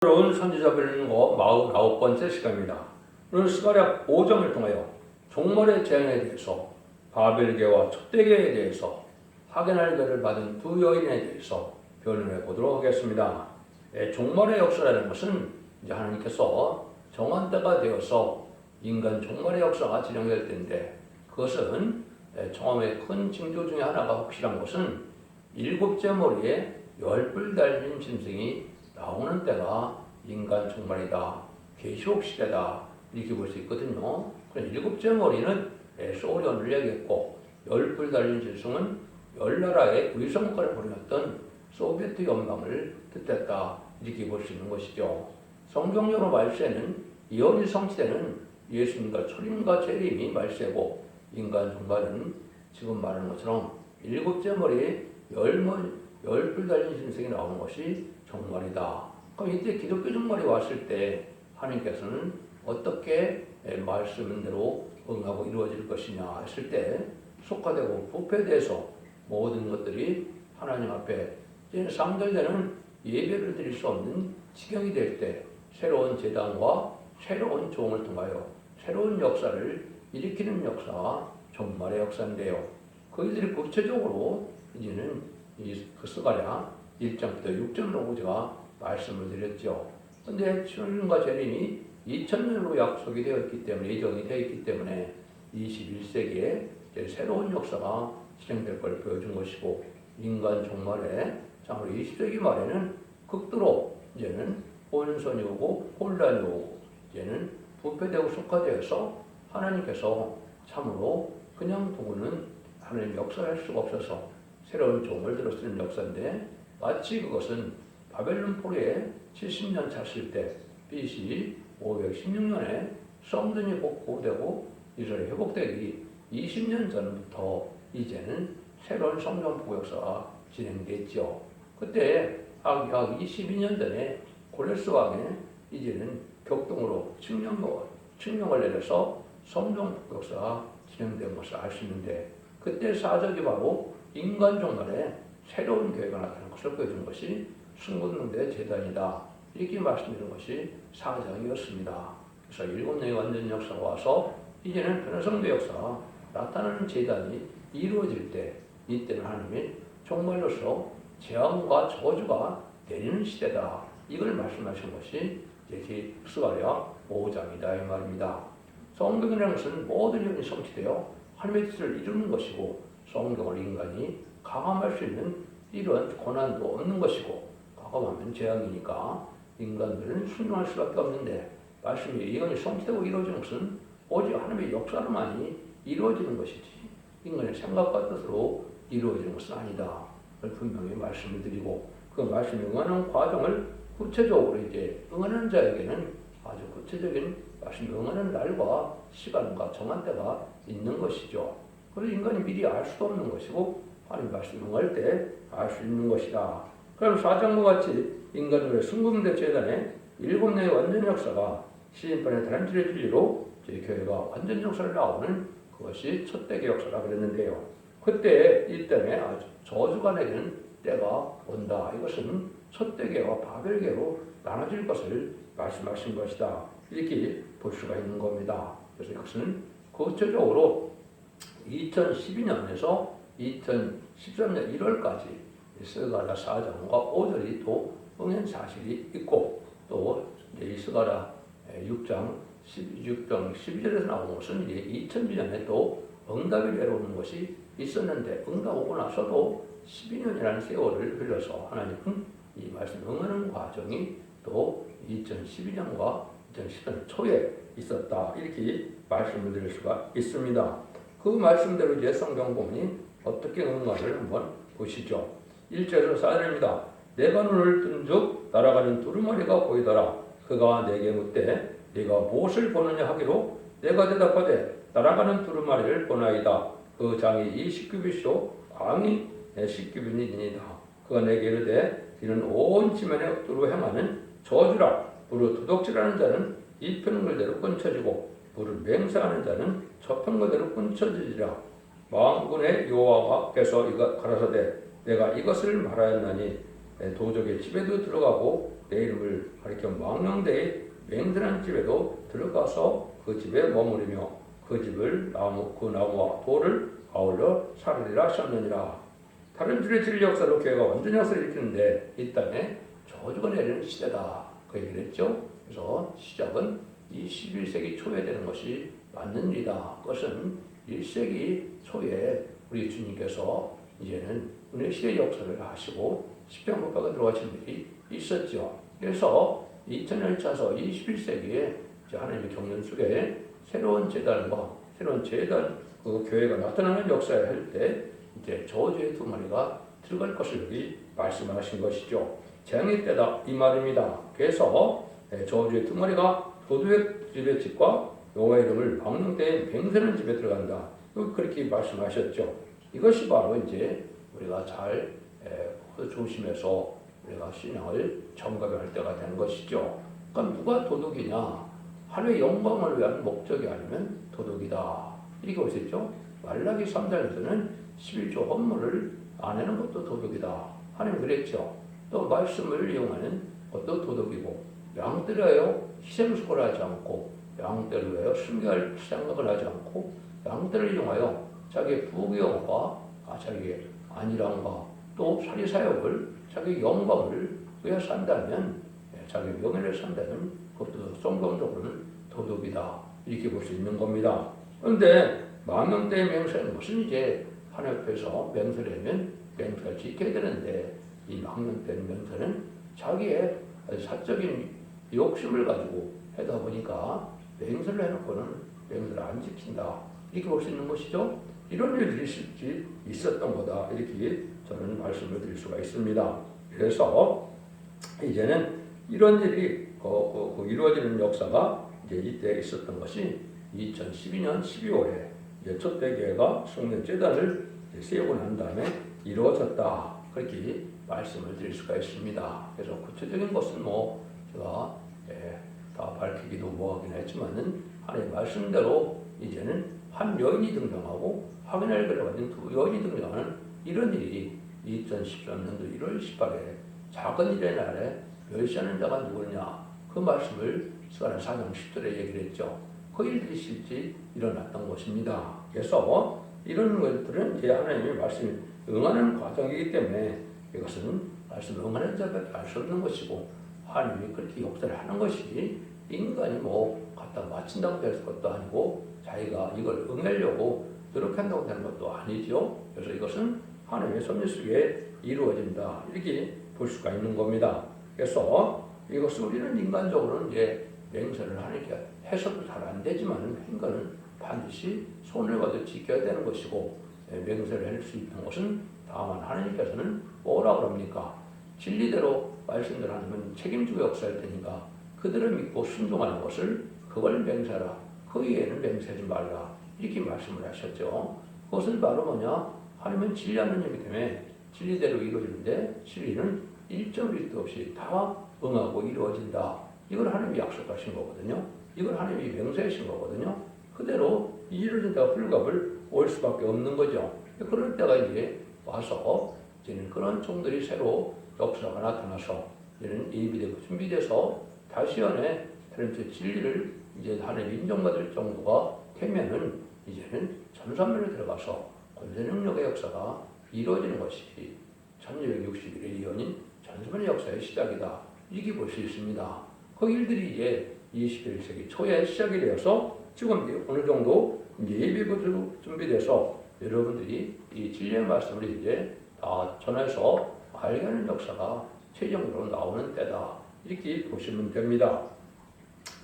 새로운 선지자 불리는 거 49번째 시간입니다. 오늘 스가랴 5장을 통하여 종말의 재앙에 대해서, 바벨계와 촛대교에 대해서, 하게날교를 받은 두 여인에 대해서 변론해 보도록 하겠습니다. 종말의 역사라는 것은 이제 하나님께서 정한 때가 되어서 인간 종말의 역사가 진행될 때인데, 그것은 처음에 큰 징조 중에 하나가 확실한 것은 일곱째 머리에 열불 달린 짐승이 나오는 때가 인간 종말이다, 계시록 시대다, 이렇게 볼 수 있거든요. 일곱째 머리는 소련을 얘기했고, 열불 달린 짐승은 열나라의 위성국가를 벌였던 소비에트 연방을 뜻했다, 이렇게 볼 수 있는 것이죠. 성경적으로 말세는 이혼이 성취되는 예수님과 초림과 재림이 말세고, 인간 종말은 지금 말하는 것처럼 일곱째 머리에 열불 달린 짐승이 나오는 것이 종말이다. 그럼 이때 기독교 종말이 왔을 때 하나님께서는 어떻게 말씀대로 응하고 이루어질 것이냐 했을 때, 속화되고 부패돼서 모든 것들이 하나님 앞에 상달되는 예배를 드릴 수 없는 지경이 될 때, 새로운 제단과 새로운 종을 통하여 새로운 역사를 일으키는 역사가 종말의 역사인데요. 그들이 구체적으로 이제는 그 스가랴 1장부터 6장으로 제가 말씀을 드렸죠. 그런데 초림과 재림이 2000년으로 약속이 되어 있기 때문에, 예정이 되어 있기 때문에 21세기에 새로운 역사가 진행될 걸 보여준 것이고, 인간 종말에 참으로 20세기 말에는 극도로 이제는 혼선이 오고 혼란이 오고, 이제는 부패되고 속화되어서 하나님께서 참으로 그냥 두고는 하나님 역사할 수가 없어서 새로운 종을 들어 쓰는 역사인데, 마치 그것은 바벨론 포로에 70년 찼을 때 BC 516년에 성전이 복구되고 이스라엘이 회복되기 20년 전부터 이제는 새로운 성전 복구 역사가 진행됐죠. 그때 약 22년 전에 고레스 왕의 이제는 격동으로 칙령을 내려서 성전 복구 역사가 진행된 것을 알 수 있는데, 그때 사적이 바로 인간 종말에 새로운 교회가 나타나는 것을 보여준 것이 순국능대 재단이다, 이렇게 말씀드린 것이 4장이었습니다. 그래서 일곱 명의 완전 역사가 와서 이제는 변화성대 역사가 나타나는 재단이 이루어질 때, 이때는 하나님이 종말로서 재앙과 저주가 내리는 시대다, 이걸 말씀하신 것이 이제 스가랴 5장이다 이 말입니다. 성경이라는 것은 모든 일이 성취되어 하나님의 뜻을 이루는 것이고, 성경을 인간이 강함할 수 있는 이런 고난도 없는 것이고, 과감하면 재앙이니까 인간들은 순종할 수밖에 없는데, 말씀이 예언이 성취되고 이루어지는 것은 오직 하나님의 역사로만이 이루어지는 것이지 인간의 생각과 뜻으로 이루어지는 것은 아니다, 그걸 분명히 말씀을 드리고, 그 말씀에 응하는 과정을 구체적으로 이제 응하는 자에게는 아주 구체적인 말씀에 응하는 날과 시간과 정한 때가 있는 것이죠. 그래서 인간이 미리 알 수도 없는 것이고, 하나님 말씀을 응할 때 알 수 있는 것이다. 그럼 4장과 같이 인간들의 순금대 재단의 7년의 완전 역사가 시인판의 다람쥐의 진리로 저희 교회가 완전 역사를 나오는 그것이 촛대교 역사라 그랬는데요. 그때 이때에 아주 저주가 내리는 때가 온다. 이것은 촛대교와 바벨교로 나눠질 것을 말씀하신 것이다, 이렇게 볼 수가 있는 겁니다. 그래서 이것은 구체적으로 2012년에서 2013년 1월까지 스가랴 4장과 5절이 또 응한 사실이 있고, 또 이 스가랴 6장 12절에서 나오는 것은 이제 2002년에 또 응답이 내려오는 것이 있었는데, 응답 오고 나서도 12년이라는 세월을 흘려서 하나님은 이 말씀 응하는 과정이 또 2012년과 2013년 초에 있었다, 이렇게 말씀을 드릴 수가 있습니다. 그 말씀대로 이제 성경 본문이 어떻게 응하를 한번 보시죠. 1절에서 4절입니다. 내가 눈을 뜬즉 날아가는 두루마리가 보이더라. 그가 내게 묻되 네가 무엇을 보느냐 하기로, 내가 대답하되 날아가는 두루마리를 보나이다. 그 장이 20규빗이요 광이 10규빗이니이다. 그가 내게 이르되 이는 온 지면에 두루 행하는 저주라. 무릇 도둑질하는 자는 이 편글대로 끊쳐지고, 무릇 맹세하는 자는 저 편글대로 끊쳐지리라. 만군의 여호와께서 가라사대 내가 이것을 말하였나니 도적의 집에도 들어가고 내 이름을 가리켜 망령되이 맹세한 집에도 들어가서 그 집에 머무르며 그 집을 그 나무와 돌을 아울러 살리라 하셨느니라. 다른 줄의 진리 역사로 교회가 완전 역사를 일으키는데 이 땅에 저주가 내리는 시대다. 그 얘기를 했죠. 그래서 시작은 이 11세기 초에 되는 것이 맞는 일이다. 그것은 1세기 초에 우리 주님께서 이제는 은혜 시대 역사를 하시고 십자가에 들어가신 일이 있었죠. 그래서 2000년을 차서 21세기에 하나님의 경륜 속에 새로운 제단과 새로운 제단 그 교회가 나타나는 역사를 할 때 이제 저주의 두 마리가 들어갈 것을 여기 말씀하신 것이죠. 재앙의 때다 이 말입니다. 그래서 저주의 두 마리가 도둑의 집의 집과 여호와의 이름을 막는 때에 맹세하는 집에 들어간다. 그렇게 말씀하셨죠. 이것이 바로 이제 우리가 잘 조심해서 우리가 신앙을 점검할 때가 되는 것이죠. 그러니까 누가 도둑이냐? 하나님의 영광을 위한 목적이 아니면 도둑이다. 이렇게 보셨죠? 말라기 3장에서는 11조 헌물을 안 하는 것도 도둑이다. 하나님 그랬죠. 또 말씀을 이용하는 것도 도둑이고 양떼를 희생수고를 하지 않고 양떼를 위하여 순교할 생각을 하지 않고 양떼를 이용하여 자기의 부귀영화 자기의 안일함과 또 사리사욕을 자기의 영광을 위해 산다면 자기 명예를 산다면 그것도 성경적으로는 도둑이다. 이렇게 볼 수 있는 겁니다. 그런데 만명대의 맹세는 무슨 이제 하나님 앞에서 맹세를 하면 맹세를 지켜야 되는데 이 망령된 맹세는 자기의 사적인 욕심을 가지고 하다 보니까 맹세를 해놓고는 맹세를 안 지킨다. 이렇게 볼 수 있는 것이죠. 이런 일들이 실제 있었던 거다. 이렇게 저는 말씀을 드릴 수가 있습니다. 그래서 이제는 이런 일이 이루어지는 역사가 이제 이때 있었던 것이 2012년 12월에 이제 첫대교회가 성령제단을 세우고 난 다음에 이루어졌다. 그렇게 말씀을 드릴 수가 있습니다. 그래서 구체적인 것은 제가 다 밝히기도 뭐하긴 했지만은 하나님의 말씀대로 이제는 한 여인이 등장하고 확인할 글을 가진 두 여인이 등장하는 이런 일이 2013년도 1월 18일에 작은 일의 날에 멸시하는 자가 누구냐 그 말씀을 스가랴 4장 10절에 얘기를 했죠. 그 일들이 실제 일어났던 것입니다. 그래서 이런 것들은 이제 하나님의 말씀에 응하는 과정이기 때문에 이것은 말씀에 응하는 자밖에 알 수 없는 것이고 하나님이 그렇게 역사를 하는 것이 인간이 갖다 마친다고 될 것도 아니고 자기가 이걸 응하려고 노력한다고 되는 것도 아니죠. 그래서 이것은 하나님의 섭리 속에 이루어진다. 이렇게 볼 수가 있는 겁니다. 그래서 이것을 우리는 인간적으로는 이제 맹세를 하니까 해석도 잘 안 되지만 인간은 반드시 손을 거둬 지켜야 되는 것이고 맹세를 할 수 있는 것은 다만 하나님께서는 뭐라고 합니까? 진리대로 말씀대로 하면 책임지고 역사할 테니까 그들을 믿고 순종하는 것을 그걸 맹세하라. 그 외에는 맹세하지 말라. 이렇게 말씀을 하셨죠. 그것은 바로 뭐냐? 하나님은 진리하는 이기 때문에 진리대로 이루어지는데 진리는 1.1도 없이 다 응하고 이루어진다. 이걸 하나님이 약속하신 거거든요. 이걸 하나님이 맹세하신 거거든요. 그대로 이루어진다고 훌갑을 올 수밖에 없는 거죠. 그럴 때가 이제 와서 이제는 그런 종들이 새로 역사가 나타나서 이제는 예비되고 준비돼서 다시 연에 진리를 이제 하나님 인정받을 정도가 되면은 이제는 전산면에 들어가서 권세 능력의 역사가 이루어지는 것이 1261의 예언인 전산면의 역사의 시작이다. 이렇게 볼 수 있습니다. 그 일들이 이제 21세기 초에 시작이 되어서 지금 어느 정도 이제 예비부터 준비돼서 여러분들이 이 진리의 말씀을 이제 다 전해서 알게 하는 역사가 최종적으로 나오는 때다. 이렇게 보시면 됩니다.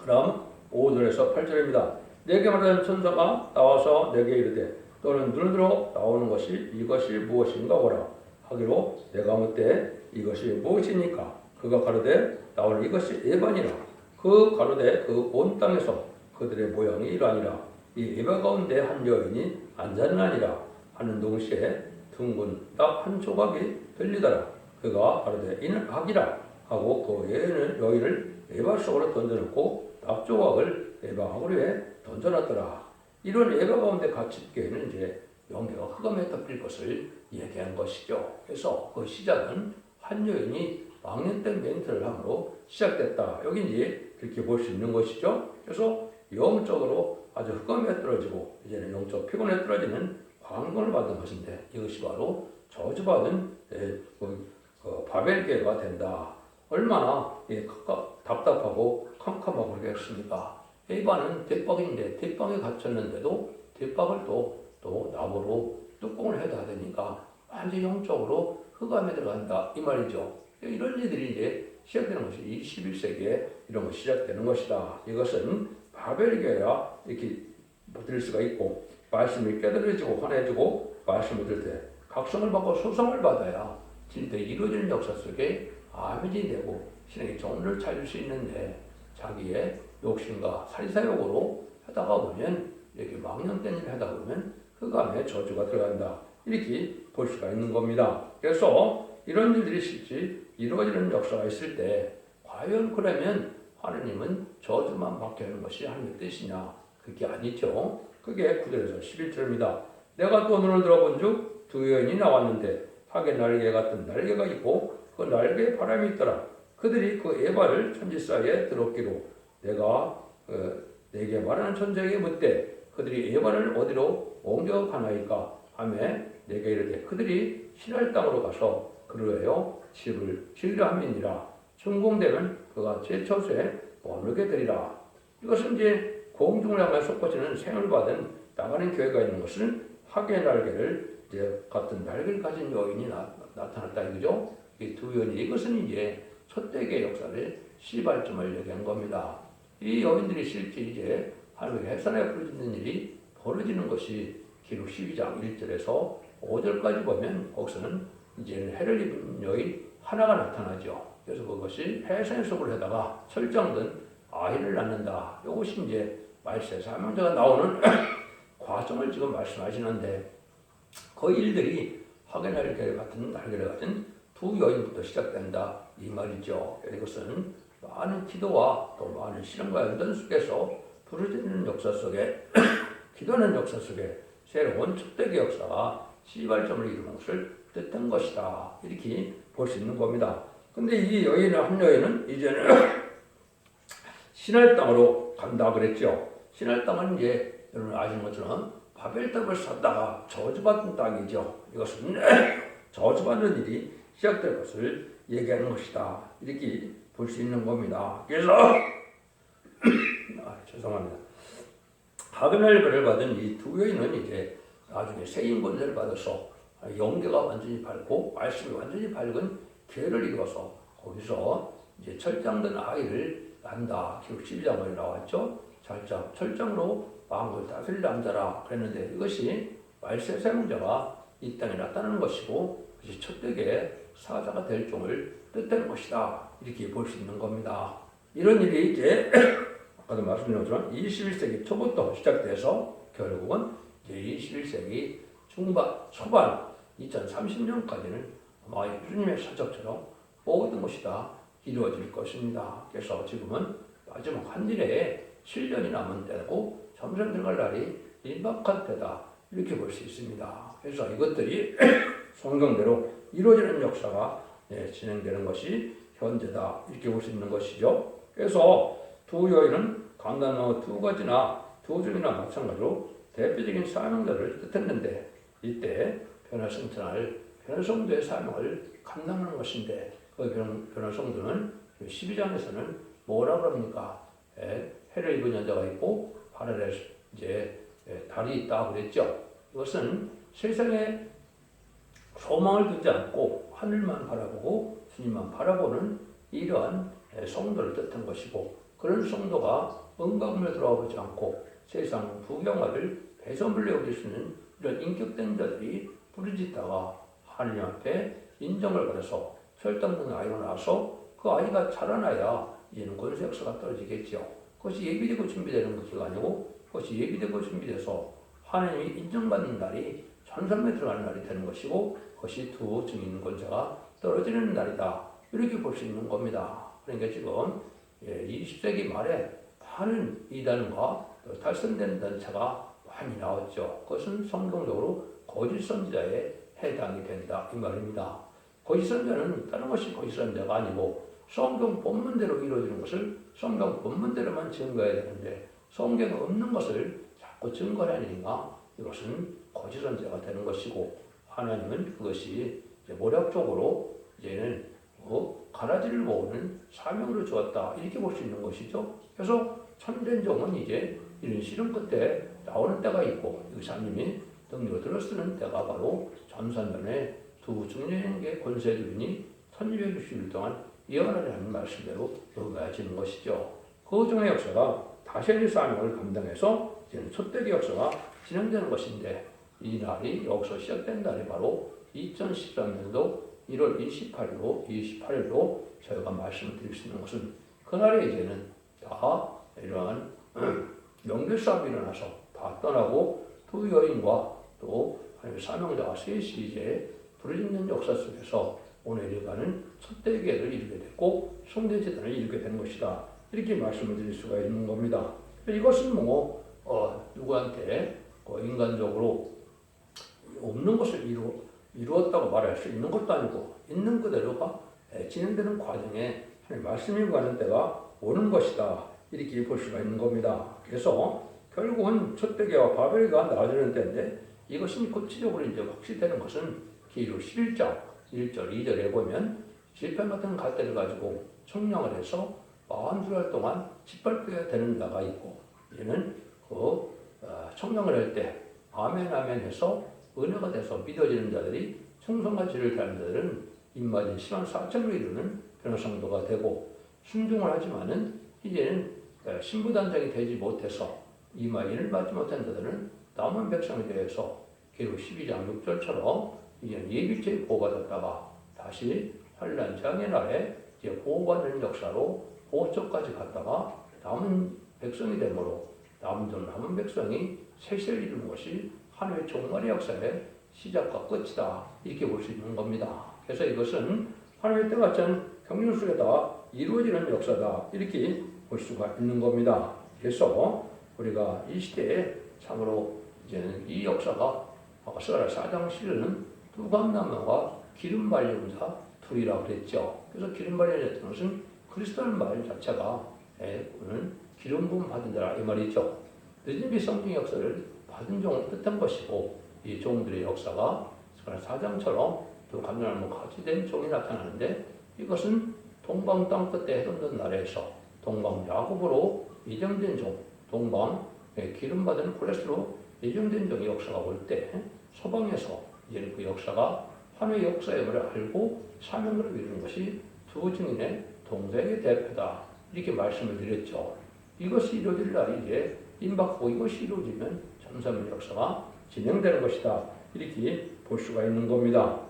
그럼 5절에서 8절입니다. 내게 말하는 천사가 나와서 내게 이르되 너는 눈을 들어 나오는 것이 이것이 무엇인가 보라 하기로 내가 묻되 이것이 무엇이니까 그가 가로되 나오는 이것이 에반이라 그 가로되 그 온 땅에서 그들의 모양이 이러하니라 이 에바 가운데 한 여인이 앉았나니라 하는 동시에 둥근 딱 한 조각이 들리더라 그가 가로되 이는 악이라 하고 그 여인을 에바 속으로 던져놓고 딱 조각을 에바 하구리에 던져놨더라. 이런 에바 가운데 갇힌 게는 이제 영계가 흑암에 덮일 것을 얘기한 것이죠. 그래서 그 시작은 한 여인이 망령된 멘트를 함으로 시작됐다. 여기 이제 그렇게 볼 수 있는 것이죠. 그래서 영적으로 아주 흑암에 떨어지고 이제는 영적 피곤에 떨어지는 광분을 받은 것인데 이것이 바로 저주받은 바벨교회가 된다. 얼마나 답답하고 캄캄하고 그러겠습니까? 에바는 대박인데 대박에 갇혔는데도 대박을 또 나무로 뚜껑을 해야 되니까 완전 영적으로 흑암에 들어간다 이 말이죠. 이런 일들이 이제 시작되는 것이 21세기에 이런 것이 시작되는 것이다. 이것은 바벨교회라 이렇게 들을 수가 있고 말씀이 깨달아지고 환해지고 말씀을 들을 때 각성을 받고 소성을 받아야 진리가 이루어지는 역사 속에 아멘이 되고 신에게 정의를 찾을 수 있는데 자기의 욕심과 사리사욕으로 하다가 보면 이렇게 망령된 일을 하다 보면 흑암에 저주가 들어간다. 이렇게 볼 수가 있는 겁니다. 그래서 이런 일들이 실제 이루어지는 역사가 있을 때 과연 그러면 하느님은 저주만 받게 하는 것이 하나님의 뜻이냐? 그게 아니죠. 그게 9절에서 11절입니다. 내가 또 눈을 들어본 즉 두 여인이 나왔는데 하게 날개 같은 날개가 있고 그 날개에 바람이 있더라. 그들이 그 에바를 천지 사이에 들었기로 내가 내게 말하는 천사에게 묻되 그들이 에바를 어디로 옮겨가나이까 하며 내게 이르되 그들이 신할 땅으로 가서 그루하여 집을 지으려 함이니라. 준공되면 그가 제 처소에 머물게 되리라. 이것은 이제 공중을 향해 솟구치는 생을 받은 나가는 교회가 있는 것은 하게 날개를 이제 같은 날개를 가진 여인이 나타났다 이거죠. 이 두 여인이 이것은 이제 첫대의 역사를 시발점을 얘기한 겁니다. 이 여인들이 실제 이제 하나님의 해산에 부르짖는 일이 벌어지는 것이 기록 12장 1절에서 5절까지 보면 거기서는 이제 해를 입은 여인 하나가 나타나죠. 그래서 그것이 해산 속을 하다가 설정된 아이를 낳는다. 이것이 이제 말세 사명자가 나오는 과정을 지금 말씀하시는데 그 일들이 하게 날개 같은 날개를 가진 두 여인부터 시작된다 이 말이죠. 이것은 많은 기도와 또 많은 실험과 연단 속에서 부르짖는 역사 속에 기도하는 역사 속에 새로운 촛대기 역사가 시발점을 이루는 것을 뜻한 것이다. 이렇게 볼 수 있는 겁니다. 근데 이 여인은 한 여인은 이제는 신할 땅으로 간다 그랬죠. 신할 땅은 이제 여러분 아시는 것처럼 바벨 땅을 샀다가 저주받은 땅이죠. 이것은 저주받는 일이 시작될 것을 얘기하는 것이다. 이렇게 볼 수 있는 겁니다. 그래서 죄송합니다. 바벨을 받은 이 두 여인은 이제 나중에 세인 권세를 받아서 영계가 완전히 밝고 말씀이 완전히 밝은 계를 이루어서 거기서 이제 철장된 아이를 낳는다. 기록 12장에 나왔죠. 철장으로 만국을 다스릴 남자라 그랬는데 이것이 말세 세명자가 이 땅에 나타나는 것이고 그것이 첫대의 사자가 될 종을 뜻하는 것이다. 이렇게 볼 수 있는 겁니다. 이런 일이 이제 아까도 말씀드린 것처럼 21세기 초부터 시작돼서 결국은 이제 21세기 초반 2030년까지는 아마 예수님의 사적처럼 모든 것이 다 이루어질 것입니다. 그래서 지금은 마지막 한 일에 7년이 남은 때고 점점 들어갈 날이 임박한 때다. 이렇게 볼 수 있습니다. 그래서 이것들이 성경대로 이루어지는 역사가 진행되는 것이 현재다. 이렇게 볼 수 있는 것이죠. 그래서 두 여인은 간단한 두 가지나 두 중이나 마찬가지로 대표적인 사명자를 뜻했는데 이때 변화성전할 변화성도의 사명을 감당하는 것인데 그 변화성도는 12장에서는 뭐라고 합니까? 해를 입은 여자가 있고 하늘에 이제 달이 있다 그랬죠. 이것은 세상에 소망을 두지 않고 하늘만 바라보고 주님만 바라보는 이러한 성도를 뜻한 것이고 그런 성도가 은가금에 들어가 보지 않고 세상 부경화를 배선물로 여길 수 있는 이런 인격된 자들이 부르짖다가 하나님 앞에 인정을 받아서 철당된 아이가 나와서 그 아이가 자라나야 이제는 권세 역사가 떨어지겠죠. 그것이 예비되고 준비되는 것이 아니고 그것이 예비되고 준비돼서 하나님이 인정받는 날이 천상에 들어가는 날이 되는 것이고 그것이 두 증인 권세가 떨어지는 날이다. 이렇게 볼 수 있는 겁니다. 그러니까 지금 20세기 말에 많은 이단과 탈선된 단체가 많이 나왔죠. 그것은 성경적으로 거짓 선지자에 해당이 된다 이 말입니다. 거짓 선자는 다른 것이 거짓 선자가 아니고 성경 본문대로 이루어지는 것을 성경 본문대로만 증거해야 되는데 성경에 없는 것을 자꾸 증거하니까 이것은 거짓 선자가 되는 것이고 하나님은 그것이 이제 모략적으로 이제는 가라지를 모으는 사명으로 주었다 이렇게 볼 수 있는 것이죠. 그래서 참된 종은 이제 이런 시름 끝에 나오는 때가 있고 의사님이 능력을 들어쓰는 때가 바로 전산전에 두 중년의 권세주인이 1260일 동안 예언하라는 말씀대로 이루어지는 것이죠. 그 중의 역사가 다시의 사명을 감당해서 이제는 촛대기 역사가 진행되는 것인데 이 날이 여기서 시작된 날이 바로 2013년도 1월 28일로 저희가 말씀을 드릴 수 있는 것은 그날에 이제는 다 이러한 명절 싸움이 일어나서 다 떠나고 두 여인과 또 사명자가 셋이 이제 부르짖는 역사 속에서 오늘 일가는 촛대기를 이루게 됐고 성대제단을 이루게 된 것이다. 이렇게 말씀을 드릴 수가 있는 겁니다. 이것은 누구한테 인간적으로 없는 것을 이루었다고 말할 수 있는 것도 아니고 있는 그대로가 진행되는 과정에 말씀이 가는 때가 오는 것이다. 이렇게 볼 수가 있는 겁니다. 그래서 결국은 촛대기와 바벨기가 나아지는 때인데 이것이 구체적으로 이제 확실되는 것은 기록 11장 1절 2절에 보면 질편 같은 갓대를 가지고 청량을 해서 42달 동안 짓밟게 되는 자가 있고 얘는 청량을 할 때 아멘 아멘 해서 은혜가 돼서 믿어지는 자들이 충성과 지를 다하는 자들은 입맞은 10만 4천으로 이루는 변호성도가 되고 순종을 하지만은 이제는 신부단장이 되지 못해서 이마인을 받지 못한 자들은 남은 백성에 대해서 기록 12장 6절처럼 이제는 예비죄의 보호받았다가 다시 환란 장의 날에 이제 보호받는 역사로 보호처까지 갔다가 남은 백성이 되므로 남은 백성이 세세를 이루는 것이 하나님의 종말의 역사의 시작과 끝이다. 이렇게 볼 수 있는 겁니다. 그래서 이것은 하나님의 때같지 않은 경륜 속에다 이루어지는 역사다. 이렇게 볼 수가 있는 겁니다. 그래서 우리가 이 시대에 참으로 이제는 이 역사가 스가랴 4장 7절은 두감남과 기름 발령자 둘이라고 그랬죠. 그래서 기름 발령자는 것은 그리스도라는 말 자체가 오늘 기름 부음 받은 자라 이 말이죠. 늦은비 성경 역사를 받은 종을 뜻한 것이고 이 종들의 역사가 스가랴 4장처럼 또 감람나무 같이 된 종이 나타나는데 이것은 동방 땅 끝에 해동된 나라에서 동방 야곱으로 예정된 종, 동방 기름 받은 콜레스로 예정된 종의 역사가 올 때 서방에서 이제 그 역사가 하나님의 역사임을 알고 사명으로 이루는 것이 두 증인의 동생의 대표다. 이렇게 말씀을 드렸죠. 이것이 이루어질 날이 이제 임박하고 이것이 이루어지면 전사의 역사가 진행되는 것이다. 이렇게 볼 수가 있는 겁니다.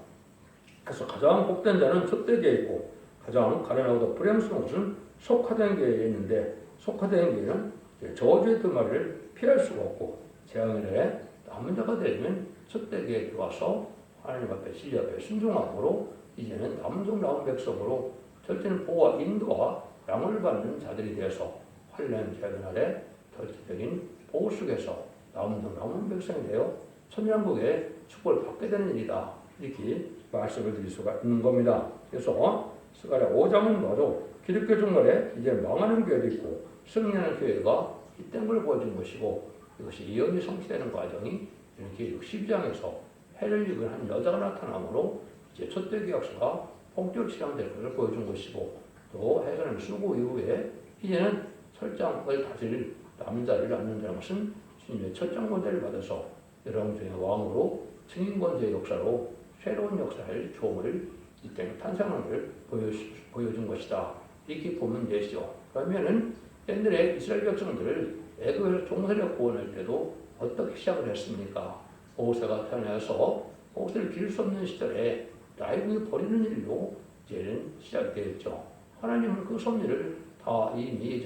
그래서 가장 복된 자는 촛대기에 있고 가장 가련하고도 불행스러운 것은 속화된 궤에 있는데 속화된 궤는 저주의 두 마리를 피할 수가 없고 재앙일에 남은 자가 되면 촛대기에 들어와서 하나님 앞에 진리 앞에 순종함으로 이제는 남은 백성으로 절대는 보호와 인도와 양을 받는 자들이 되어서 환난 재앙 날에 절대적인 보호 속에서 남은 백성이 되어 천년국의 축복을 받게 되는 일이다. 이렇게 말씀을 드릴 수가 있는 겁니다. 그래서 스가랴 5장은 바로 기독교 종말에 이제 망하는 교회도 있고 승리하는 교회가 있다는 걸 보여준 것이고 이것이 예언이 성취되는 과정이 이렇게 12장에서 해를 입은 한 여자가 나타나므로 이제 촛대기 역사가 본격적으로 시작될 것을 보여준 것이고 또 해설은 수고 이후에 이제는 철장을 다스릴 남자를 낳는다는 것은 주님의 철장 권세를 받아서 열왕중의 왕으로 증인 권세의 역사로 새로운 역사의 조음을 이때 탄생하는 걸 보여준 것이다. 이렇게 보면 되죠. 그러면은 옛날에 이스라엘 백성들을 애굽에서 종살이가 구원할 때도 어떻게 시작을 했습니까? 모세가 태어나서 모세를 기를 수 없는 시절에 라이브를 버리는 일로 이제는 시작이 되었죠. 하나님은 그 섭리를 다 이미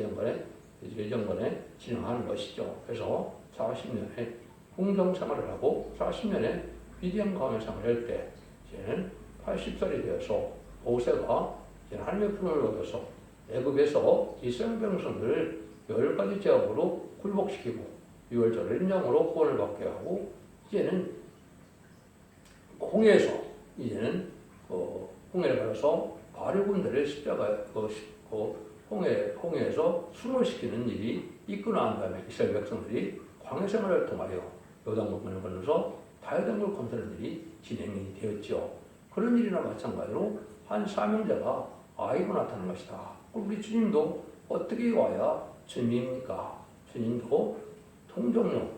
예전번에 진행하는 것이죠. 그래서 40년에 궁정 생활을 하고 40년에 미디안 광야 생활을 할 때 이제는 80살이 되어서 모세가 하나님의 품을 얻어서 애굽에서 이스라엘 백성들을 10가지 제약으로 굴복시키고 6월절 인정으로 구원을 받게 하고 이제는 홍해에서 이제는 홍해를 가서 바리 군대를 십자가 홍해에서 순호시키는 일이 있고 난 다음에 이스라엘 백성들이 광야 생활을 통하여 요단강을 건너서 다이어단을 건너는 일이 진행이 되었죠. 그런 일이나 마찬가지로 한 사명자가 아이고 나타난 것이다. 우리 주님도 어떻게 와야 주님입니까? 주님도 통정령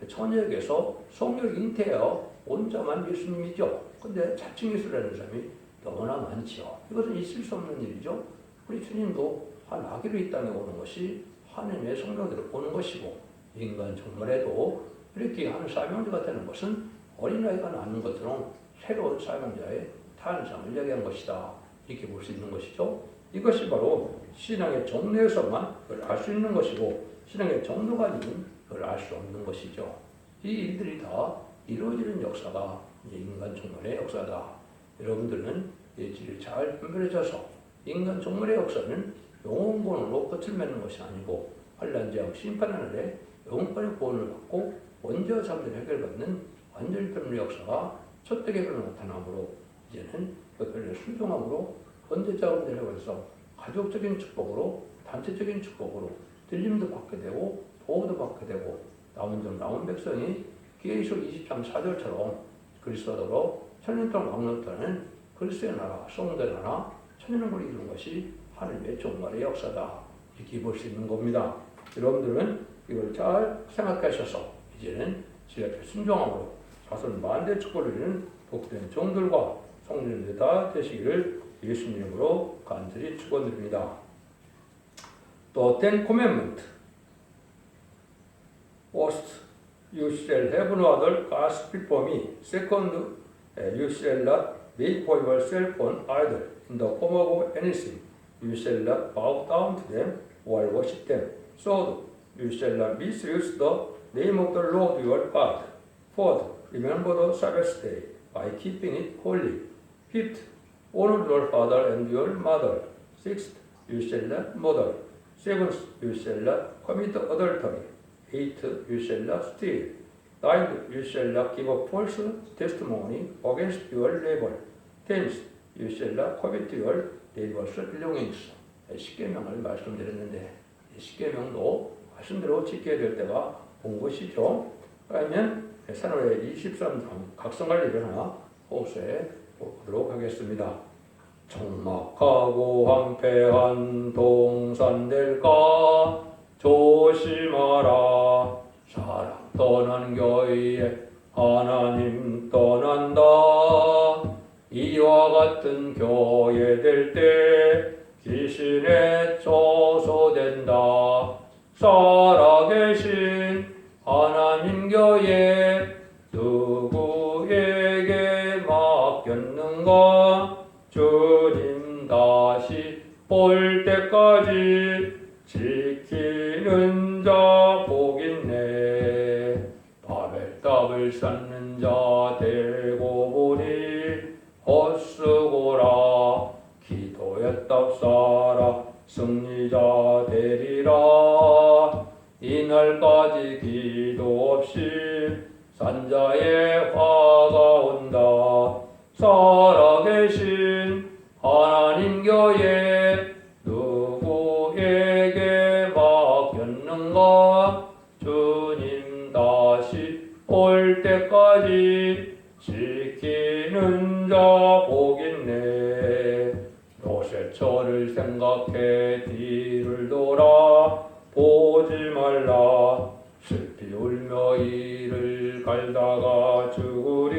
천역에서 성령 잉태하여 온 자만 예수님이죠. 근데 자칭 예수라는 사람이 너무나 많지요. 이것은 있을 수 없는 일이죠. 우리 주님도 한 아기로 이 땅에 오는 것이 하나님의 성령으로 오는 것이고, 인간 정말에도 이렇게 한 사명자가 되는 것은 어린아이가 낳는 것처럼 새로운 사명자의 탄생을 이야기한 것이다. 이렇게 볼 수 있는 것이죠. 이것이 바로 신앙의 정례에서만 그걸 알 수 있는 것이고, 신앙의 정도가 아니면 그걸 알 수 없는 것이죠. 이 일들이 다 이루어지는 역사가 인간 종말의 역사다. 여러분들은 이 질을 잘 분별해줘서 인간 종말의 역사는 영혼권으로 끝을 맺는 것이 아니고 환난제왕 심판의 날에 영혼권의 구원을 받고 원죄와 잠재를 해결받는 완전히 변화의 역사가 첫대결로 나타나므로 이제는 그 변화의 순종함으로 원죄자원들에 관해서 가족적인 축복으로 단체적인 축복으로 들림도 받게 되고 보호도 받게 되고 남은 백성이 기회의서 23, 4절처럼 그리스도로 천년 동안 왕노릇하는 그리스도의 나라, 성도의 나라, 천년왕국을 이루는 것이 하나님의 종말의 역사다. 이렇게 볼 수 있는 겁니다. 여러분들은 이걸 잘 생각하셔서 이제는 주 앞에 순종함으로 자손 만대 축복을 누리는 복된 종들과 성도님들 다 되시기를 예수님으로 간절히 축원드립니다. 또 Ten Commandment. First, you shall have no other gods before me. Second, you shall not make for yourself an idol in the form of anything. You shall not bow down to them or worship them. Third, you shall not misuse the name of the Lord your God. Fourth, remember the Sabbath day by keeping it holy. Fifth, honor your father and your mother. Sixth, you shall not murder. Seventh, you shall not commit adultery. Eighth, you shall not steal. Ninth, you shall not give a false testimony against your neighbor. Tenth, you shall not covet your neighbor's belongings. 10계명을 말씀드렸는데 10계명도 말씀대로 지켜야 될 때가 온 것이죠. 그러면 산월의 23장 각성관리를 하나 호소해 보도록 하겠습니다. 적막하고 황폐한 동산들과 조심하라. 사람 떠난 교회에 하나님 떠난다. 이와 같은 교회 될 때 귀신에 조소된다. 살아계신 하나님 교회 누구에게 맡겼는가? 주님 다시 올 때까지 지키는 자 복있네. 바벨탑을 쌓는 자 되고 보니 헛수고라. 기도에 답사라. 승리자 되리라. 이날까지 기도 없이 산자의 화가 온다. 살아계신 하나님 교회 누구에게 맡겼는가? 주님 다시 올 때까지 지키는 자 복있네. 노새철을 생각해 뒤를 돌아 보지 말라. 슬피 울며 이를 갈다가 죽으리.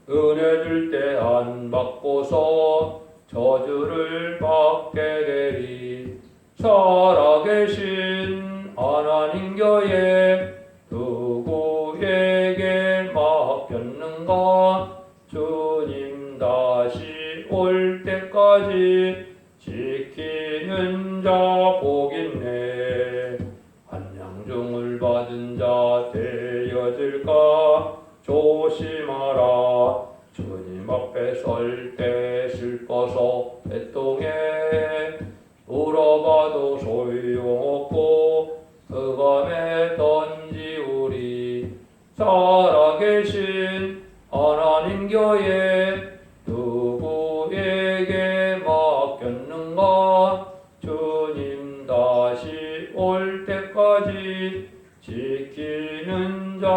은혜 줄 때 안 받고서 저주를 받게 되리. 살아계신 하나님 교회 누구에게 맡겼는가? 주님 다시 올 때까지 지키는 자 복있네. 한양중을 받은 자 되어질까? 조심하라. 주님 앞에 설 때 슬퍼서 애통해. 울어봐도 소용없고 흑암에 던지우리. 살아계신 하나님 교회 누구 다시 올 때까지 지키는 자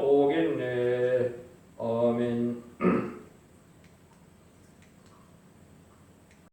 복 있네. 아멘.